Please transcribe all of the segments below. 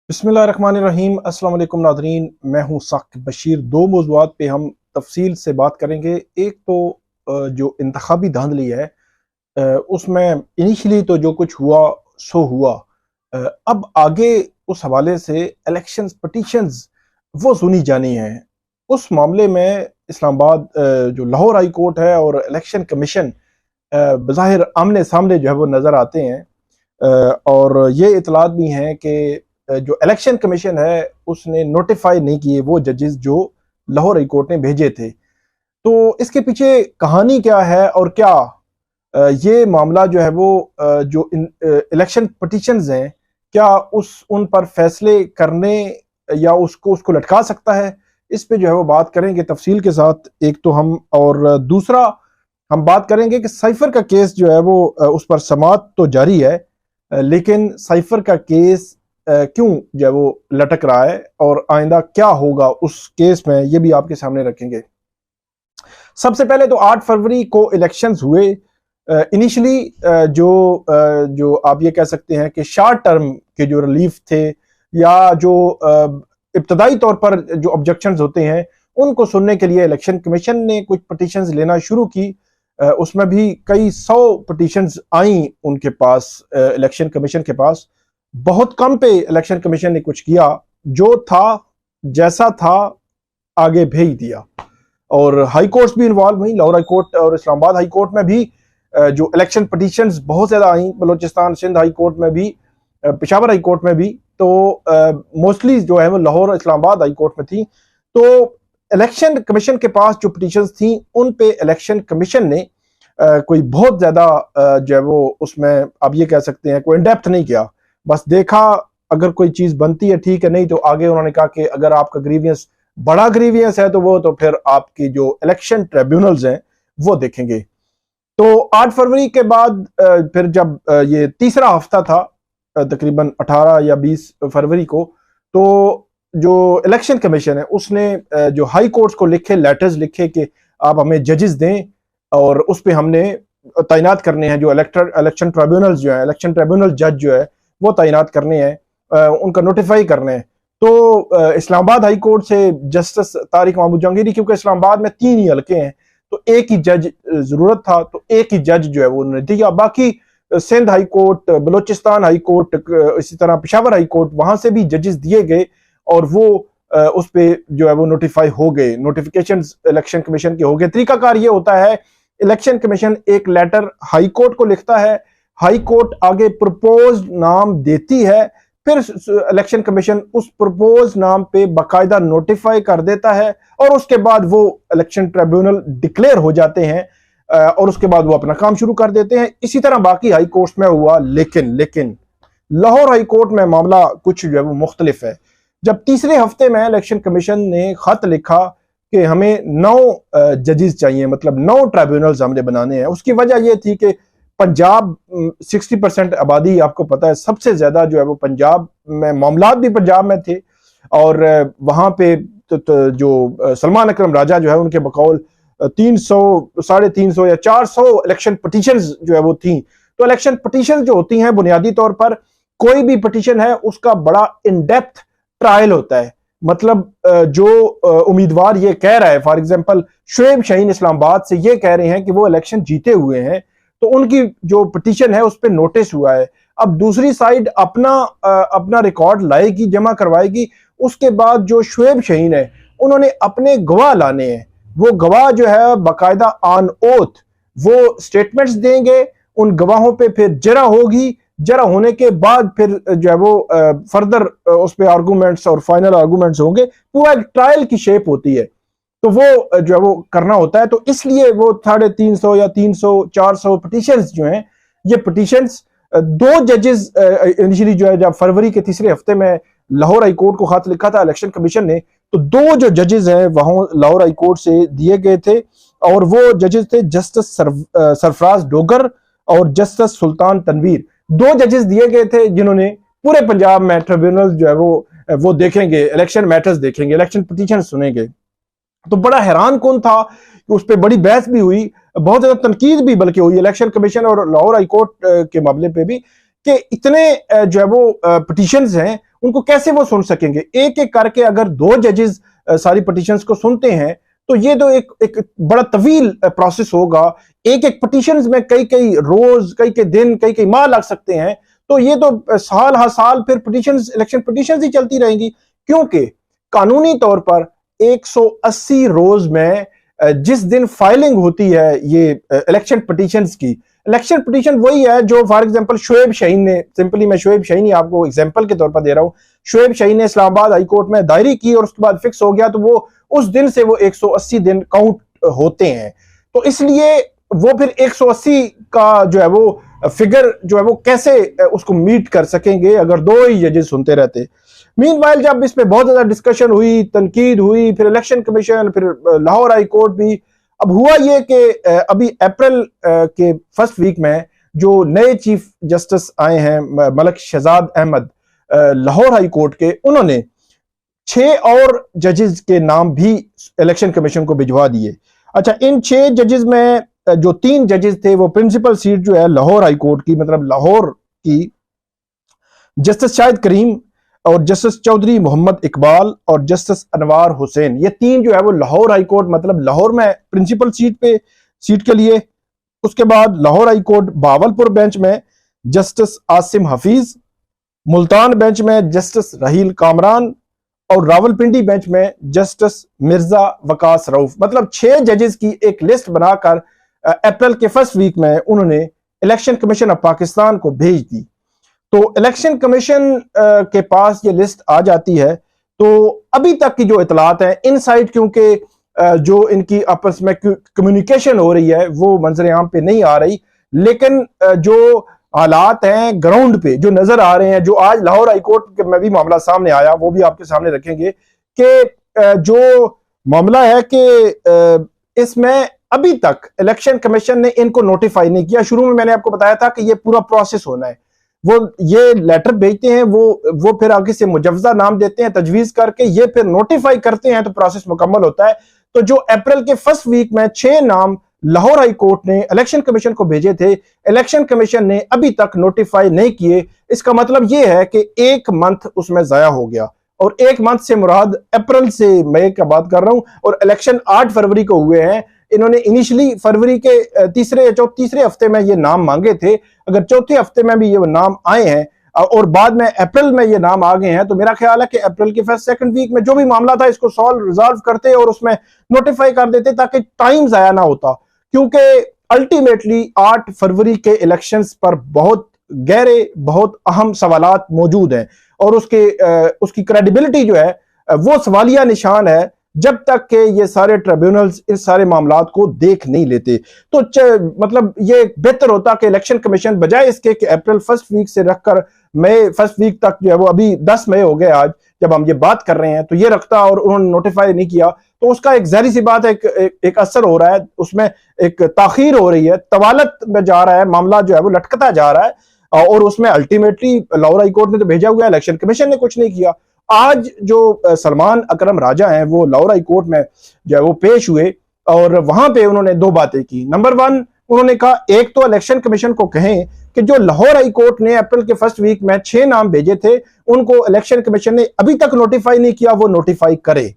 बिस्मिल्लाहिर्रहमानिर्रहीम। अस्सलाम वालेकुम नादरीन, मैं हूँ साकिब बशीर। दो मौज़ूआत पे हम तफसील से बात करेंगे। एक तो जो इंतखाबी धांधली है, उसमें इनिशियली तो जो कुछ हुआ सो हुआ। अब आगे उस हवाले से इलेक्शंस पटिशंस वो सुनी जानी है। उस मामले में इस्लामाबाद, जो लाहौर हाई कोर्ट है और इलेक्शन कमीशन बज़ाहिर आमने सामने जो है वो नज़र आते हैं। और ये इतलात भी हैं कि जो इलेक्शन कमीशन है उसने नोटिफाई नहीं किए वो जजेस जो लाहौर हाई कोर्ट ने भेजे थे। तो इसके पीछे कहानी क्या है और क्या ये मामला जो है वो जो इलेक्शन पटिशंस हैं, क्या उन पर फैसले करने या उसको उसको लटका सकता है, इस पे जो है वो बात करेंगे तफसील के साथ। एक तो हम, और दूसरा हम बात करेंगे कि साइफर का केस जो है वो उस पर समाअत तो जारी है, लेकिन साइफर का केस क्यों जो है वो लटक रहा है और आइंदा क्या होगा उस केस में, ये भी आपके सामने रखेंगे। सबसे पहले तो 8 फरवरी को इलेक्शंस हुए। इनिशियली जो आप ये कह सकते हैं कि शॉर्ट टर्म के जो रिलीफ थे या जो इब्तदाई तौर पर जो ऑब्जेक्शंस होते हैं उनको सुनने के लिए इलेक्शन कमीशन ने कुछ पटिशंस लेना शुरू की। उसमें भी कई 100 पटिशंस आई उनके पास, इलेक्शन कमीशन के पास। बहुत कम पे इलेक्शन कमीशन ने कुछ किया, जो था जैसा था आगे भेज दिया। और हाई कोर्ट्स भी इन्वॉल्व हुई, लाहौर हाई कोर्ट और इस्लामाबाद हाई कोर्ट में भी जो इलेक्शन पटिशंस बहुत ज्यादा आई, बलोचिस्तान सिंध हाई कोर्ट में भी, पेशावर हाई कोर्ट में भी। तो मोस्टली जो है वो लाहौर इस्लामाबाद हाई कोर्ट में थी। तो इलेक्शन कमीशन के पास जो पटिशंस थी उन पे इलेक्शन कमीशन ने कोई बहुत ज्यादा जो है वो उसमें आप ये कह सकते हैं कोई इन डेप्थ नहीं किया। बस देखा अगर कोई चीज बनती है ठीक है, नहीं तो आगे उन्होंने कहा कि अगर आपका ग्रीवियंस बड़ा ग्रीवियंस है तो फिर आपकी जो इलेक्शन ट्रिब्यूनल्स हैं वो देखेंगे। तो 8 फरवरी के बाद फिर जब ये तीसरा हफ्ता था, तकरीबन 18 या 20 फरवरी को, तो जो इलेक्शन कमीशन है उसने जो हाई कोर्ट्स को लिखे लेटर्स लिखे कि आप हमें जजेस दें और उस पर हमने तैनात करने हैं जो इलेक्शन ट्रिब्यूनल्स जो है, इलेक्शन ट्रिब्यूनल जज जो है वो तैनात करने हैं, उनका नोटिफाई करने हैं। तो इस्लामाबाद हाई कोर्ट से जस्टिस तारिक महमूद जहांगीरी, क्योंकि इस्लामाबाद में 3 ही हल्के हैं तो एक ही जज जरूरत था, तो एक ही जज जो है वो उन्होंने दिया। बाकी Sindh high court, Balochistan high court, इसी तरह पेशावर हाई कोर्ट, वहां से भी जजेस दिए गए और वो उस पे जो है वो नोटिफाई हो गए, नोटिफिकेशन इलेक्शन कमीशन के हो गए। तरीकाकार ये होता है, इलेक्शन कमीशन एक लेटर हाई कोर्ट को लिखता है, हाई कोर्ट आगे प्रपोज नाम देती है, फिर इलेक्शन कमीशन उस प्रपोज नाम पे बाकायदा नोटिफाई कर देता है और उसके बाद वो इलेक्शन ट्रिब्यूनल डिक्लेयर हो जाते हैं और उसके बाद वो अपना काम शुरू कर देते हैं। इसी तरह बाकी हाई कोर्ट्स में हुआ, लेकिन लाहौर हाई कोर्ट में मामला कुछ जो है वो मुख्तलिफ है। जब तीसरे हफ्ते में इलेक्शन कमीशन ने खत लिखा कि हमें 9 जजेस चाहिए, मतलब 9 ट्रिब्यूनल्स हमने बनाने हैं। उसकी वजह यह थी कि पंजाब 60% आबादी, आपको पता है सबसे ज्यादा जो है वो पंजाब में, मामलात भी पंजाब में थे और वहां पे जो सलमान अकरम राजा जो है उनके बकौल 300, 350 या 400 इलेक्शन पटिशंस जो है वो थी। तो इलेक्शन पटिशन जो होती हैं बुनियादी तौर पर कोई भी पटिशन है उसका बड़ा इन डेप्थ ट्रायल होता है। मतलब जो उम्मीदवार ये कह रहा है, फॉर एग्जांपल शुएब शाहीन इस्लामाबाद से ये कह रहे हैं कि वो इलेक्शन जीते हुए हैं, तो उनकी जो पिटीशन है उस पर नोटिस हुआ है। अब दूसरी साइड अपना रिकॉर्ड लाएगी, जमा करवाएगी। उसके बाद जो शुएब शाहीन है उन्होंने अपने गवाह लाने हैं। वो गवाह जो है बाकायदा ऑन ओथ वो स्टेटमेंट्स देंगे, उन गवाहों पे फिर जरा होगी, जरा होने के बाद फिर जो है वो फर्दर उस पर आर्गूमेंट्स और फाइनल आर्गूमेंट्स होंगे। पूरा एक ट्रायल की शेप होती है, तो वो जो है वो करना होता है। तो इसलिए वो 350 या 300, 400 पिटीशंस जो हैं, ये पिटीशंस 2 जजेस इनिशियली जो है जब फरवरी के तीसरे हफ्ते में लाहौर हाई कोर्ट को खत लिखा था इलेक्शन कमीशन ने, तो 2 जो जजेस हैं वहां लाहौर हाई कोर्ट से दिए गए थे और वो जजेस थे जस्टिस सरफराज डोगर और जस्टिस सुल्तान तनवीर। 2 जजेस दिए गए थे जिन्होंने पूरे पंजाब में ट्रिब्यूनल जो है वो देखेंगे, इलेक्शन मैटर्स देखेंगे, इलेक्शन पिटीशन सुनेंगे। तो बड़ा हैरान कौन था कि उस पर बड़ी बहस भी हुई, बहुत ज्यादा तनकीद भी बल्कि हुई इलेक्शन कमीशन और लाहौर हाई कोर्ट के मामले पे भी, कि इतने जो है वो पिटिशंस हैं उनको कैसे वो सुन सकेंगे। एक एक करके अगर 2 जजेस सारी पिटिशंस को सुनते हैं तो ये तो एक बड़ा तवील प्रोसेस होगा। एक एक पिटिशंस में कई कई रोज, कई कई दिन, कई कई माह लग सकते हैं। तो ये तो साल हर साल फिर पिटिशंस, इलेक्शन पिटिशंस ही चलती रहेंगी, क्योंकि कानूनी तौर पर 180 रोज में जिस दिन फाइलिंग होती है ये इलेक्शन पिटिशंस की, इलेक्शन पिटिशन वही है जो फॉर एग्जांपल शोएब शाहीन ने, सिंपली मैं शोएब शाहीन ही आपको एग्जांपल के तौर पर दे रहा हूं, शोएब शाहीन ने इस्लामाबाद हाई कोर्ट में दायरी की और उसके बाद फिक्स हो गया, तो वो उस दिन से वो 180 दिन काउंट होते हैं। तो इसलिए वो फिर 180 का जो है वो फिगर जो है वो कैसे उसको मीट कर सकेंगे अगर 2 ही जजेस सुनते रहते। मीनवाइल जब इस पे बहुत ज्यादा डिस्कशन हुई, तनकीद हुई, फिर इलेक्शन कमीशन, फिर लाहौर हाई कोर्ट भी, अब हुआ ये कि अभी अप्रैल के फर्स्ट वीक में जो नए चीफ जस्टिस आए हैं मलक शहजाद अहमद लाहौर हाई कोर्ट के, उन्होंने 6 और जजेस के नाम भी इलेक्शन कमीशन को भिजवा दिए। अच्छा, इन 6 जजेस में जो 3 जजेस थे वो प्रिंसिपल सीट जो है लाहौर हाई कोर्ट की, मतलब लाहौर की, जस्टिस शाहिद करीम और जस्टिस चौधरी मोहम्मद इकबाल और जस्टिस अनवार हुसैन, ये 3 जो है वो लाहौर हाई कोर्ट, मतलब लाहौर में प्रिंसिपल सीट के लिए। उसके बाद Lahore high court Bahawalpur bench में जस्टिस आसिम हफीज, मुल्तान बेंच में जस्टिस राहील कामरान और रावलपिंडी बेंच में जस्टिस मिर्जा वकास रऊफ। मतलब 6 जजेस की एक लिस्ट बनाकर अप्रैल के फर्स्ट वीक में उन्होंने इलेक्शन कमीशन ऑफ पाकिस्तान को भेज दी। तो इलेक्शन कमीशन के पास ये लिस्ट आ जाती है, तो अभी तक की जो इतलात है इनसाइड, क्योंकि जो इनकी आपस में कम्युनिकेशन हो रही है वो मंजर आम पे नहीं आ रही, लेकिन जो हालात हैं ग्राउंड पे जो नजर आ रहे हैं, जो आज लाहौर हाई कोर्ट में भी मामला सामने आया, वो भी आपके सामने रखेंगे कि जो मामला है कि इसमें अभी तक इलेक्शन कमीशन ने इनको नोटिफाई नहीं किया। शुरू में मैंने आपको बताया था कि ये पूरा प्रोसेस होना है, वो ये लेटर भेजते हैं, वो फिर आगे से मुजव्वजा नाम देते हैं तजवीज करके, ये फिर नोटिफाई करते हैं तो प्रोसेस मुकम्मल होता है। तो जो अप्रैल के फर्स्ट वीक में 6 नाम लाहौर हाई कोर्ट ने इलेक्शन कमीशन को भेजे थे, इलेक्शन कमीशन ने अभी तक नोटिफाई नहीं किए। इसका मतलब यह है कि 1 मंथ उसमें जाया हो गया, और 1 मंथ से मुराद अप्रैल से मई का बात कर रहा हूं, और इलेक्शन 8 फरवरी को हुए हैं। इन्होंने इनिशियली फरवरी के तीसरे हफ्ते में ये नाम मांगे थे, अगर चौथे हफ्ते में भी ये नाम आए हैं और बाद में अप्रैल में ये नाम आ गए हैं, तो मेरा ख्याल है कि अप्रैल के फर्स्ट सेकंड वीक में जो भी मामला था इसको रिजॉल्व करते और उसमें नोटिफाई कर देते ताकि टाइम जाया ना होता, क्योंकि अल्टीमेटली 8 फरवरी के इलेक्शंस पर बहुत गहरे, बहुत अहम सवालात मौजूद हैं, और उसकी क्रेडिबिलिटी जो है वो सवालिया निशान है जब तक कि ये सारे ट्रिब्यूनल्स इस सारे मामलात को देख नहीं लेते। तो मतलब ये बेहतर होता कि इलेक्शन कमीशन बजाय इसके कि अप्रैल फर्स्ट वीक से रखकर मई फर्स्ट वीक तक जो है वो, अभी 10 मई हो गए आज जब हम ये बात कर रहे हैं, तो ये रखता और उन्होंने नोटिफाई नहीं किया, तो उसका एक जाहिर सी बात है एक असर हो रहा है, उसमें एक ताखीर हो रही है, तवालत में जा रहा है मामला, जो है वो लटकता जा रहा है, और उसमें अल्टीमेटली लाहौर हाई कोर्ट ने तो भेजा हुआ है, इलेक्शन कमीशन ने कुछ नहीं किया। आज जो सलमान अकरम राजा हैं वो लाहौर हाई कोर्ट में जो है वो पेश हुए, और वहां पे उन्होंने 2 बातें की। नंबर 1, उन्होंने कहा एक तो इलेक्शन कमीशन को कहें कि जो लाहौर हाई कोर्ट ने अप्रैल के फर्स्ट वीक में 6 नाम भेजे थे उनको इलेक्शन कमीशन ने अभी तक नोटिफाई नहीं किया, वो नोटिफाई करे।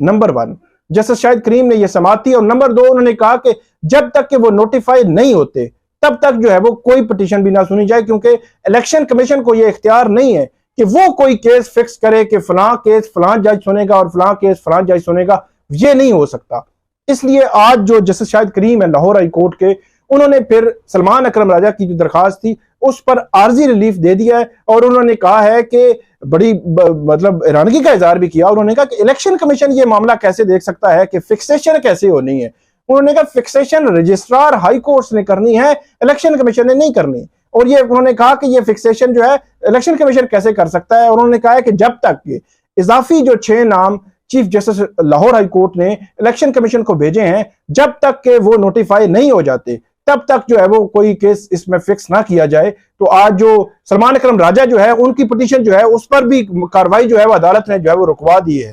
नंबर 1 जस्टिस शाहिद करीम ने यह समाअत थी। और नंबर 2 उन्होंने कहा कि जब तक कि वो नोटिफाई नहीं होते तब तक जो है वो कोई पिटीशन भी ना सुनी जाए, क्योंकि इलेक्शन कमीशन को यह इख्तियार नहीं है कि वो कोई केस फिक्स करे कि फलां केस फलां जज सुनेगा और फलां केस फलां जज सुनेगा, ये नहीं हो सकता। इसलिए आज जो जस्टिस शाहिद करीम है लाहौर हाई कोर्ट के, उन्होंने फिर सलमान अकरम राजा की जो दरखास्त थी उस पर आर्जी रिलीफ दे दिया है, और उन्होंने कहा है कि बड़ी मतलब हैरानगी का इजहार भी किया। उन्होंने कहा कि इलेक्शन कमीशन ये मामला कैसे देख सकता है कि फिक्सेशन कैसे होनी है। उन्होंने कहा फिक्सेशन रजिस्ट्रार हाई कोर्ट ने करनी है, इलेक्शन कमीशन ने नहीं करनी। और ये उन्होंने कहा कि ये फिक्सेशन जो है इलेक्शन कमीशन कैसे कर सकता है। उन्होंने कहा है कि जब तक इजाफी जो 6 नाम chief justice Lahore high court ने इलेक्शन कमीशन को भेजे हैं, जब तक के वो नोटिफाई नहीं हो जाते तब तक जो है वो कोई केस इसमें फिक्स ना किया जाए। तो आज जो सलमान अकरम राजा जो है उनकी पिटीशन जो है उस पर भी कार्रवाई जो है वो अदालत ने जो है वो रुकवा दी है।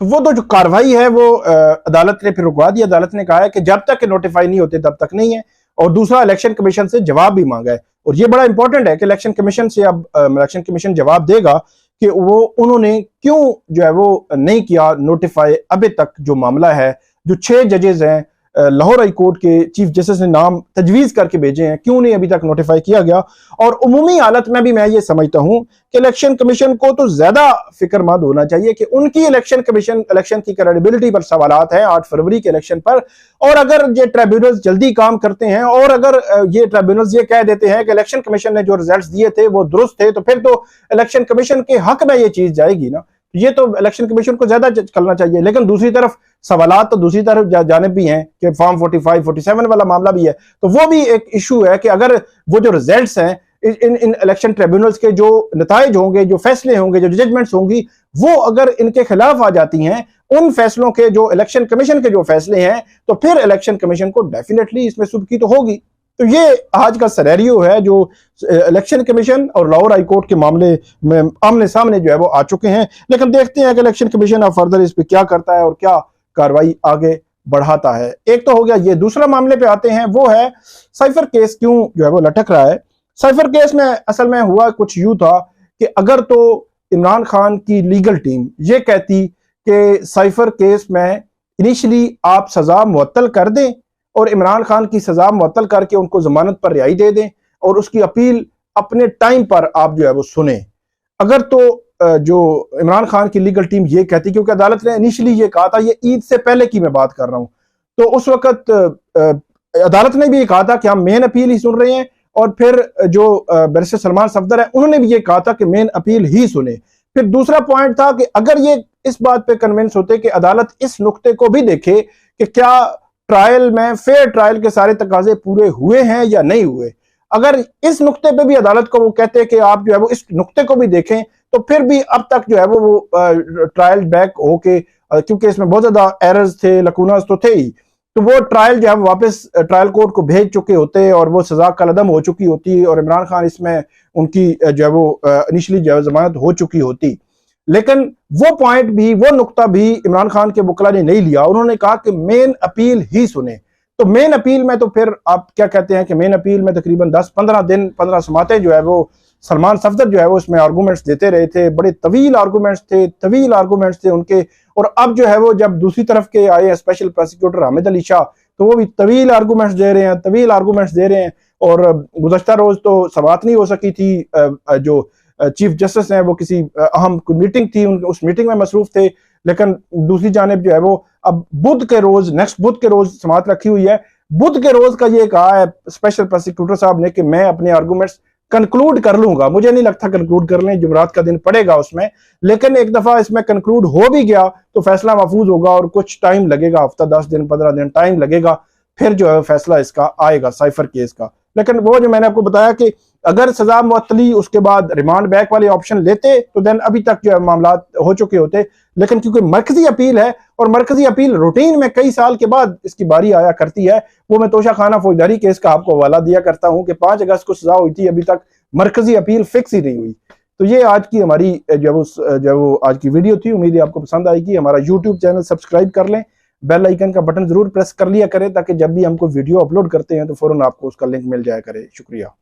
तो वो तो जो कार्रवाई है वो अदालत ने फिर रुकवा दी। अदालत ने कहा है कि जब तक नोटिफाई नहीं होते तब तक नहीं है, और दूसरा इलेक्शन कमीशन से जवाब भी मांगा है। और ये बड़ा इंपॉर्टेंट है कि इलेक्शन कमीशन से अब इलेक्शन कमीशन जवाब देगा कि वो उन्होंने क्यों जो है वो नहीं किया नोटिफाई अभी तक जो मामला है, जो 6 जजेस हैं लाहौर हाई कोर्ट के चीफ जस्टिस ने नाम तजवीज करके भेजे हैं, क्यों नहीं अभी तक नोटिफाई किया गया। और उमूमी हालत में भी मैं ये समझता हूं कि इलेक्शन कमीशन को तो ज्यादा फिक्रमंद होना चाहिए कि उनकी इलेक्शन की क्रेडिबिलिटी पर सवालात हैं 8 फरवरी के इलेक्शन पर। और अगर ये ट्रिब्यूनल्स जल्दी काम करते हैं और अगर ये ट्रिब्यूनल्स ये कह देते हैं कि इलेक्शन कमीशन ने जो रिजल्ट दिए थे वो दुरुस्त थे, तो फिर तो इलेक्शन कमीशन के हक में ये चीज जाएगी ना। ये तो इलेक्शन कमीशन को ज्यादा करना चाहिए। लेकिन दूसरी तरफ सवालात तो दूसरी तरफ जाने भी हैं कि फॉर्म 45, 47 वाला मामला भी है, तो वो भी एक इशू है कि अगर वो जो रिजल्ट्स हैं इन इलेक्शन ट्रिब्यूनल्स के जो नताइज होंगे, जो फैसले होंगे, जो जजमेंट्स होंगी, वो अगर इनके खिलाफ आ जाती हैं उन फैसलों के, जो इलेक्शन कमीशन के जो फैसले हैं, तो फिर इलेक्शन कमीशन को डेफिनेटली इसमें सुबकी तो होगी। तो ये आज का सिनेरियो है जो इलेक्शन कमीशन और लाहौर हाई कोर्ट के मामले में आमने सामने जो है वो आ चुके हैं। लेकिन देखते हैं कि इलेक्शन कमीशन अब फर्दर इस पे क्या करता है और क्या कार्रवाई आगे बढ़ाता है। एक तो हो गया ये। दूसरा मामले पे आते हैं, वो है साइफर केस क्यों जो है वो लटक रहा है। साइफर केस में असल में हुआ कुछ यूं था कि अगर तो इमरान खान की लीगल टीम ये कहती कि साइफर केस में इनिशियली आप सजा मुअत्तल कर दें और इमरान खान की सजा मुअत्तल करके उनको जमानत पर रिहाई दे दें और उसकी अपील अपने टाइम पर आप जो है वो सुने, अगर तो जो इमरान खान की लीगल टीम ये कहती, क्योंकि अदालत ने इनिशियली ये कहा था, ये ईद से पहले की मैं बात कर रहा हूं, तो उस वक्त अदालत ने भी ये कहा था कि हम मेन अपील ही सुन रहे हैं, और फिर जो बैरिस्टर सलमान सफदर है उन्होंने भी ये कहा था कि मेन अपील ही सुने। फिर दूसरा पॉइंट था कि अगर ये इस बात पे कन्विंस होते कि अदालत इस नुक्ते को भी देखे कि क्या ट्रायल में फेयर ट्रायल के सारे तकाजे पूरे हुए हैं या नहीं हुए, अगर इस नुक्ते पे भी अदालत को वो कहते कि आप जो है वो इस नुक्ते को भी देखें, तो फिर भी अब तक जो है वो ट्रायल बैक होके, क्योंकि इसमें बहुत ज्यादा एरर्स थे, लकूनास तो थे ही, तो वो ट्रायल जो है वापस ट्रायल कोर्ट को भेज चुके होते और वो सजा कलअदम हो चुकी होती और इमरान खान इसमें उनकी जो है वो इनिशियली जो है जमानत हो चुकी होती। लेकिन वो पॉइंट भी, वो नुक्ता भी इमरान खान के वकला ने नहीं लिया। उन्होंने कहा कि मेन अपील ही सुने। तो मेन अपील में तो फिर आप क्या कहते हैं कि मेन अपील में तकरीबन 10-15 दिन 15 समातें जो है वो सलमान सफदर जो है वो उसमें आर्गूमेंट्स देते रहे थे, बड़े तवील आर्गूमेंट्स थे उनके। और अब जो है वो जब दूसरी तरफ के आए स्पेशल प्रोसिक्यूटर हामिद अली शाह, तो वो भी तवील आर्गूमेंट्स दे रहे हैं। और गुज़श्ता रोज तो समात नहीं हो सकी थी, जो चीफ जस्टिस हैं वो किसी अहम मीटिंग थी, उस मीटिंग में मसरूफ थे। लेकिन दूसरी जानिब जो है वो अब नेक्स्ट बुध के रोज समात रखी हुई है। बुध के रोज का ये कहा है स्पेशल प्रोसिक्यूटर साहब ने कि मैं अपने आर्गूमेंट्स कंक्लूड कर लूंगा। मुझे नहीं लगता कंक्लूड कर लें, जुमरात का दिन पड़ेगा उसमें, लेकिन एक दफा इसमें कंक्लूड हो भी गया तो फैसला महफूज होगा और कुछ टाइम लगेगा, हफ्ता 10 दिन 15 दिन टाइम लगेगा, फिर जो है फैसला इसका आएगा साइफर केस का। लेकिन वो जो मैंने आपको बताया कि अगर सजा मुअत्तली उसके बाद रिमांड बैक वाले ऑप्शन लेते तो देन अभी तक जो है मामला हो चुके होते। लेकिन क्योंकि मरकजी अपील है और मरकजी अपील रूटीन में कई साल के बाद इसकी बारी आया करती है, वो मैं तोशा खाना फौजदारी केस का आपको हवाला दिया करता हूं कि 5 अगस्त को सजा हुई थी, अभी तक मरकजी अपील फिक्स ही नहीं हुई। तो ये आज की हमारी जो वो आज की वीडियो थी। उम्मीद है आपको पसंद आएगी। हमारा यूट्यूब चैनल सब्सक्राइब कर लें, बेल आइकन का बटन जरूर प्रेस कर लिया करें ताकि जब भी हमको वीडियो अपलोड करते हैं तो फौरन आपको उसका लिंक मिल जाया करे। शुक्रिया।